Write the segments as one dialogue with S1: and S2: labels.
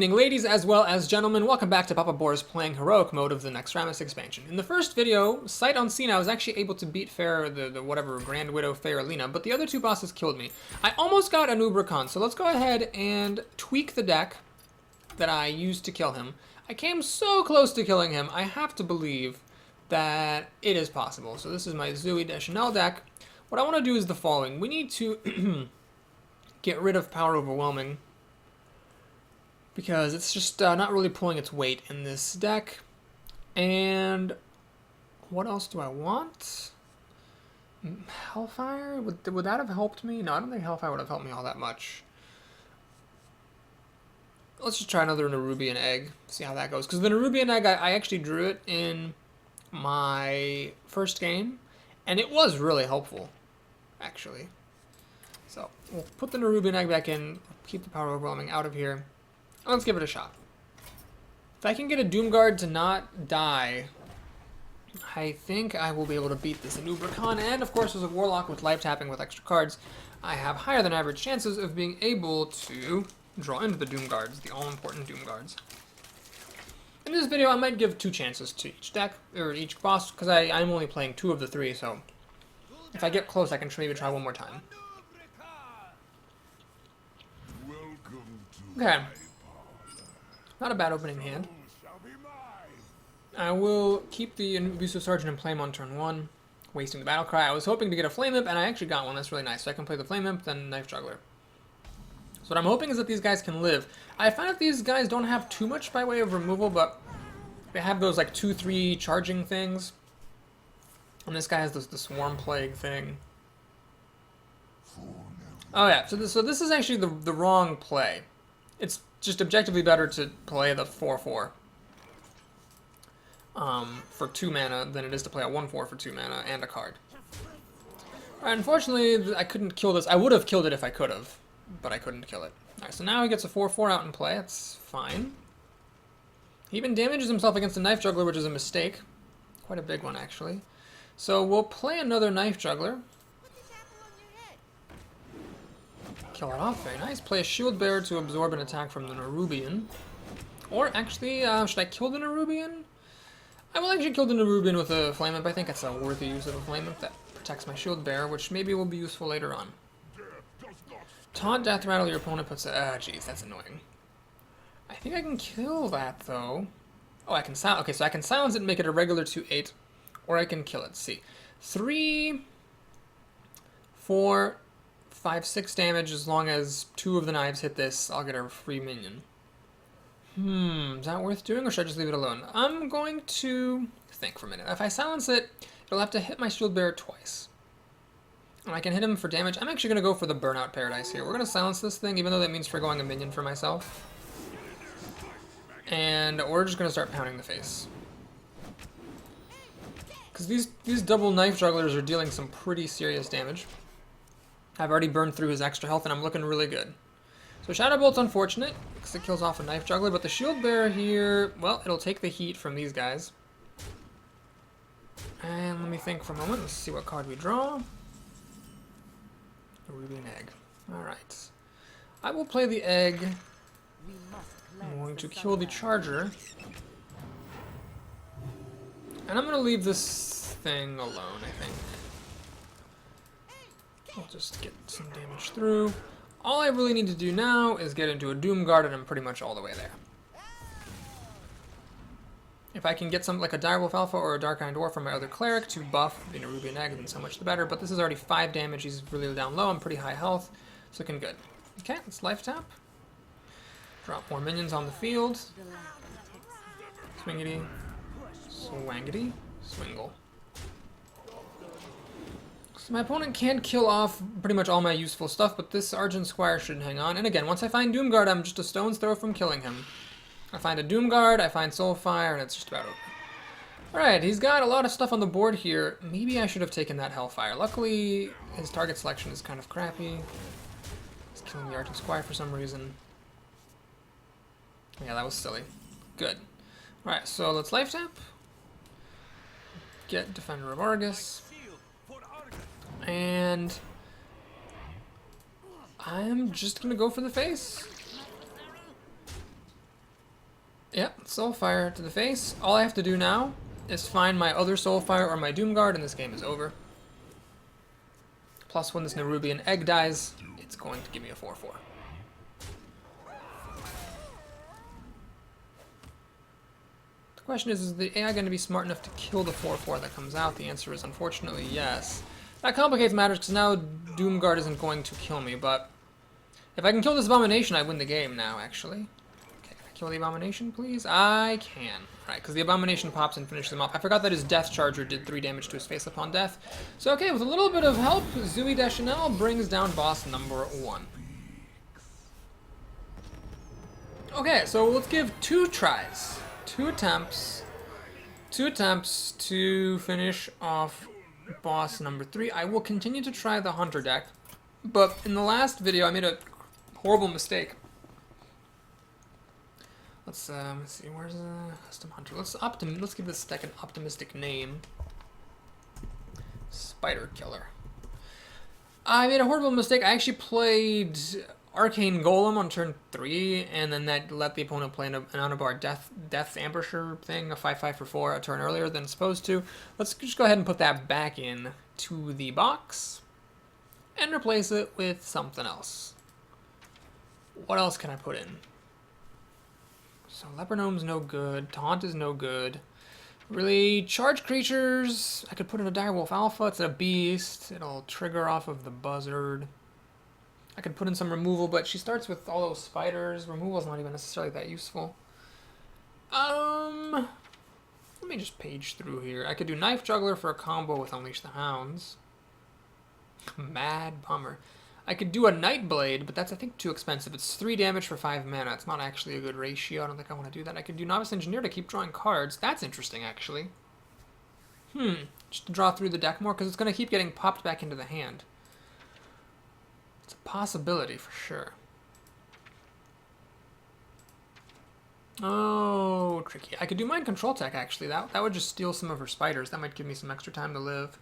S1: evening, ladies as well as gentlemen. Welcome back to Papa Boris playing Heroic Mode of the Naxxramas expansion. In the first video, sight unseen, I was actually able to beat the whatever, Grand Widow Faralina, but the other two bosses killed me. I almost got an Ubracon, so let's go ahead and tweak the deck that I used to kill him. I came so close to killing him, I have to believe that it is possible. So this is my Zooey Deschanel deck. What I want to do is the following. We need to get rid of Power Overwhelming, because it's just not really pulling its weight in this deck. And what else do I want? Hellfire? Would that have helped me? No, I don't think Hellfire would have helped me all that much. Let's just try another Nerubian Egg, see how that goes. Because the Nerubian Egg, I actually drew it in my first game, and it was really helpful, actually. So we'll put the Nerubian Egg back in, keep the Power Overwhelming out of here. Let's give it a shot. If I can get a Doomguard to not die, I think I will be able to beat this in Ubracon. And of course, as a Warlock with life tapping with extra cards, I have higher than average chances of being able to draw into the Doomguards, the all-important Doomguards. In this video, I might give 2 chances to each deck, or each boss, because I'm only playing 2 of the 3, so if I get close, I can maybe try one more time. Okay. Not a bad opening hand. I will keep the Abusive Sergeant and play him on turn 1, wasting the Battle Cry. I was hoping to get a Flame Imp, and I actually got one. That's really nice. So I can play the Flame Imp, then Knife Juggler. So what I'm hoping is that these guys can live. I find that these guys don't have too much by way of removal, but they have those like 2-3 charging things. And this guy has the Swarm Plague thing. Oh yeah, so this is actually the wrong play. It's just objectively better to play the 4/4 for 2 mana than it is to play a 1/4 for 2 mana and a card. Alright, unfortunately, I couldn't kill this. I would have killed it if I could have, but I couldn't kill it. Alright, so now he gets a 4/4 out in play. That's fine. He even damages himself against a Knife Juggler, which is a mistake. Quite a big one, actually. So we'll play another Knife Juggler. Kill it off, very nice. Play a Shield Bearer to absorb an attack from the Nerubian. Or actually, should I kill the Nerubian? I will actually kill the Nerubian with a Flame Imp. I think that's a worthy use of a Flame Imp that protects my Shield Bearer, which maybe will be useful later on. Taunt Death Rattle, your opponent puts a... Ah, jeez, that's annoying. I think I can kill that, though. Oh, I can silence... Okay, so I can silence it and make it a regular 2/8. Or I can kill it. Let's see. 3, 4... 5, 6 damage. As long as 2 of the knives hit this, I'll get a free minion. Is that worth doing, or should I just leave it alone? I'm going to think for a minute. If I silence it, it'll have to hit my Shield Bearer twice. And I can hit him for damage. I'm actually going to go for the Burnout Paradise here. We're going to silence this thing, even though that means forgoing a minion for myself. And we're just going to start pounding the face. Because these double Knife Jugglers are dealing some pretty serious damage. I've already burned through his extra health, and I'm looking really good. So Shadow Bolt's unfortunate, because it kills off a Knife Juggler, but the Shield Bearer here, well, it'll take the heat from these guys. And let me think for a moment. Let's see what card we draw. Nerubian Egg. Alright. I will play the Egg. I'm going to kill the Charger. And I'm going to leave this thing alone, I think. I'll just get some damage through. All I really need to do now is get into a Doomguard, and I'm pretty much all the way there. If I can get something like a Direwolf Alpha or a Dark Iron Dwarf from my other Cleric to buff the Nerubian Egg, then so much the better. But this is already 5 damage. He's really down low. I'm pretty high health. It's looking good. Okay, let's life tap. Drop more minions on the field. Swingity. Swangity. Swingle. So my opponent can kill off pretty much all my useful stuff, but this Argent Squire should hang on. And again, once I find Doomguard, I'm just a stone's throw from killing him. I find a Doomguard, I find Soulfire, and it's just about over. Alright, he's got a lot of stuff on the board here. Maybe I should have taken that Hellfire. Luckily, his target selection is kind of crappy. He's killing the Argent Squire for some reason. Yeah, that was silly. Good. Alright, so let's life tap. Get Defender of Argus. And I'm just gonna go for the face. Yep, Soulfire to the face. All I have to do now is find my other Soulfire or my Doomguard, and this game is over. Plus, when this Nerubian egg dies, it's going to give me a 4/4. The question is the AI going to be smart enough to kill the 4/4 that comes out? The answer is unfortunately yes. That complicates matters because now Doomguard isn't going to kill me, but if I can kill this Abomination, I win the game now, actually. Okay, can I kill the Abomination, please? I can. Right, because the Abomination pops and finishes him off. I forgot that his Death Charger did 3 damage to his face upon death. So, okay, with a little bit of help, Zooey Deschanel brings down boss number 1. Okay, so let's give 2 tries. 2 attempts to finish off boss number 3. I will continue to try the Hunter deck, but in the last video I made a horrible mistake. Let's see, where's custom Hunter? Let's give this deck an optimistic name. Spider Killer. I made a horrible mistake. I actually played Arcane Golem on turn 3, and then that let the opponent play an Anabar Death's Ambusher thing, a 5/5 for 4, a turn earlier than it's supposed to. Let's just go ahead and put that back in to the box and replace it with something else. What else can I put in? So Leper Gnome's no good, Taunt is no good. Really, charge creatures, I could put in a Direwolf Alpha, it's a beast, it'll trigger off of the Buzzard. I could put in some removal, but she starts with all those spiders. Removal's not even necessarily that useful. Let me just page through here. I could do Knife Juggler for a combo with Unleash the Hounds. Mad bummer. I could do a Nightblade, but that's, I think, too expensive. It's 3 damage for 5 mana. It's not actually a good ratio. I don't think I want to do that. I could do Novice Engineer to keep drawing cards. That's interesting, actually. Just to draw through the deck more, because it's going to keep getting popped back into the hand. It's a possibility, for sure. Oh, tricky. I could do Mind Control Tech, actually. That would just steal some of her spiders. That might give me some extra time to live.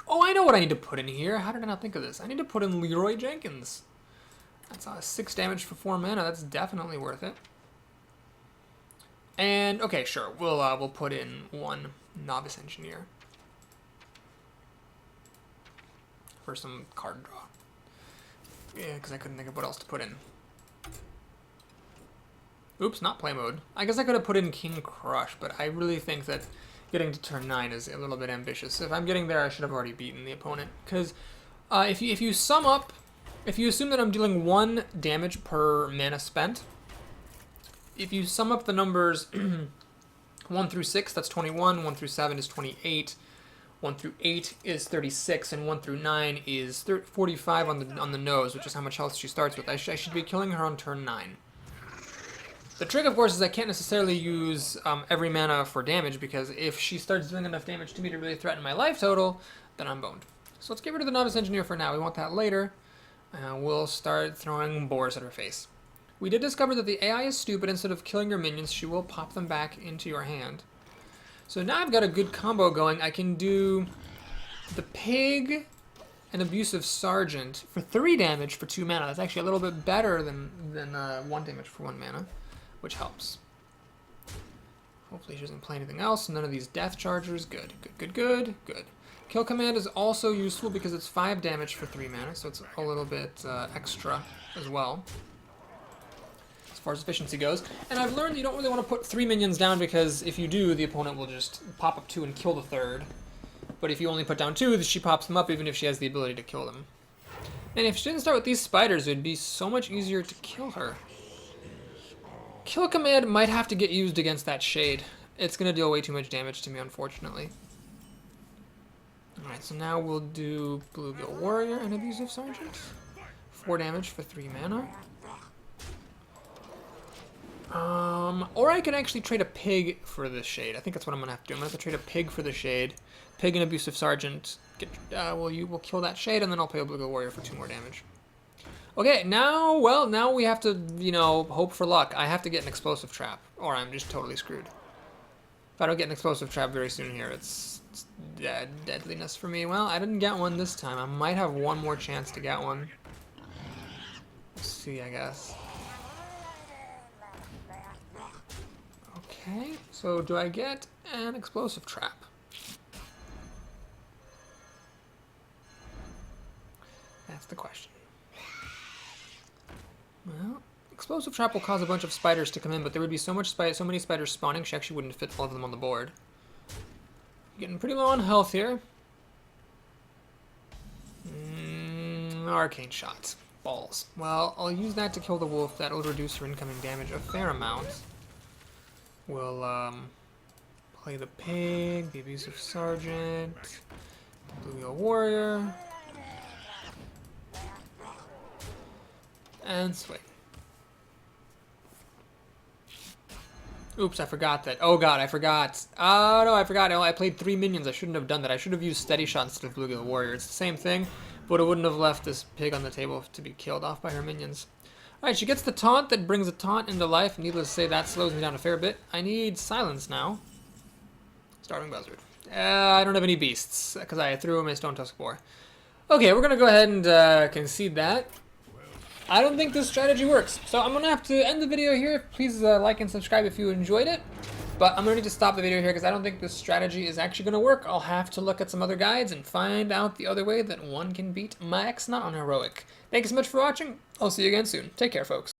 S1: Oh, I know what I need to put in here. How did I not think of this? I need to put in Leroy Jenkins. That's 6 damage for 4 mana. That's definitely worth it. And, okay, sure. We'll put in 1 Novice Engineer for some card draw. Yeah, because I couldn't think of what else to put in. Oops, not play mode. I guess I could have put in King Crush, but I really think that getting to turn 9 is a little bit ambitious. If I'm getting there, I should have already beaten the opponent. Because if you sum up, if you assume that I'm dealing 1 damage per mana spent, if you sum up the numbers 1 through 6, that's 21, 1 through 7 is 28, 1 through 8 is 36, and 1 through 9 is 45 on the nose, which is how much health she starts with. I should be killing her on turn 9. The trick, of course, is I can't necessarily use every mana for damage, because if she starts doing enough damage to me to really threaten my life total, then I'm boned. So let's get rid of the Novice Engineer for now. We want that later. We'll start throwing Boris at her face. We did discover that the AI is stupid. Instead of killing your minions, she will pop them back into your hand. So now I've got a good combo going. I can do the Pig and Abusive Sergeant for 3 damage for 2 mana. That's actually a little bit better than 1 damage for 1 mana. Which helps. Hopefully she doesn't play anything else. None of these Death Chargers. Good, good, good, good, good. Kill Command is also useful because it's 5 damage for 3 mana, so it's a little bit extra as well, as far as efficiency goes. And I've learned you don't really want to put 3 minions down, because if you do, the opponent will just pop up 2 and kill the 3rd. But if you only put down 2, she pops them up even if she has the ability to kill them. And if she didn't start with these spiders, it would be so much easier to kill her. Kill Command might have to get used against that Shade. It's going to deal way too much damage to me, unfortunately. Alright, so now we'll do Bluegill Warrior and Abusive Sergeant. 4 damage for 3 mana. Or I can actually trade a Pig for the Shade. I think that's what I'm going to have to do. I'm going to have to trade a Pig for the Shade. Pig and Abusive Sergeant. We'll kill that Shade, and then I'll play a Bluegill Warrior for 2 more damage. Okay, now we have to, hope for luck. I have to get an Explosive Trap, or I'm just totally screwed. If I don't get an Explosive Trap very soon here, it's deadliness for me. Well, I didn't get one this time. I might have one more chance to get one. Let's see, I guess. Okay, so do I get an explosive trap? That's the question. Well, explosive trap will cause a bunch of spiders to come in, but there would be so many spiders spawning, she actually wouldn't fit all of them on the board. Getting pretty low on health here. Arcane shots. Balls. Well, I'll use that to kill the wolf. That'll reduce her incoming damage a fair amount. We'll, play the pig, the abusive sergeant, the blue wheel warrior, and swing. Oops, I forgot that. Oh god, I forgot. Oh no, I forgot. I played 3 minions. I shouldn't have done that. I should have used steady shot instead of blue wheel warrior. It's the same thing, but it wouldn't have left this pig on the table to be killed off by her minions. Alright, she gets the taunt that brings a taunt into life. Needless to say, that slows me down a fair bit. I need silence now. Starving buzzard. I don't have any beasts, because I threw him a stone tusk boar. Okay, we're going to go ahead and concede that. I don't think this strategy works, so I'm going to have to end the video here. Please like and subscribe if you enjoyed it. But I'm going to need to stop the video here because I don't think this strategy is actually going to work. I'll have to look at some other guides and find out the other way that one can beat my Naxxramas on heroic. Thank you so much for watching. I'll see you again soon. Take care, folks.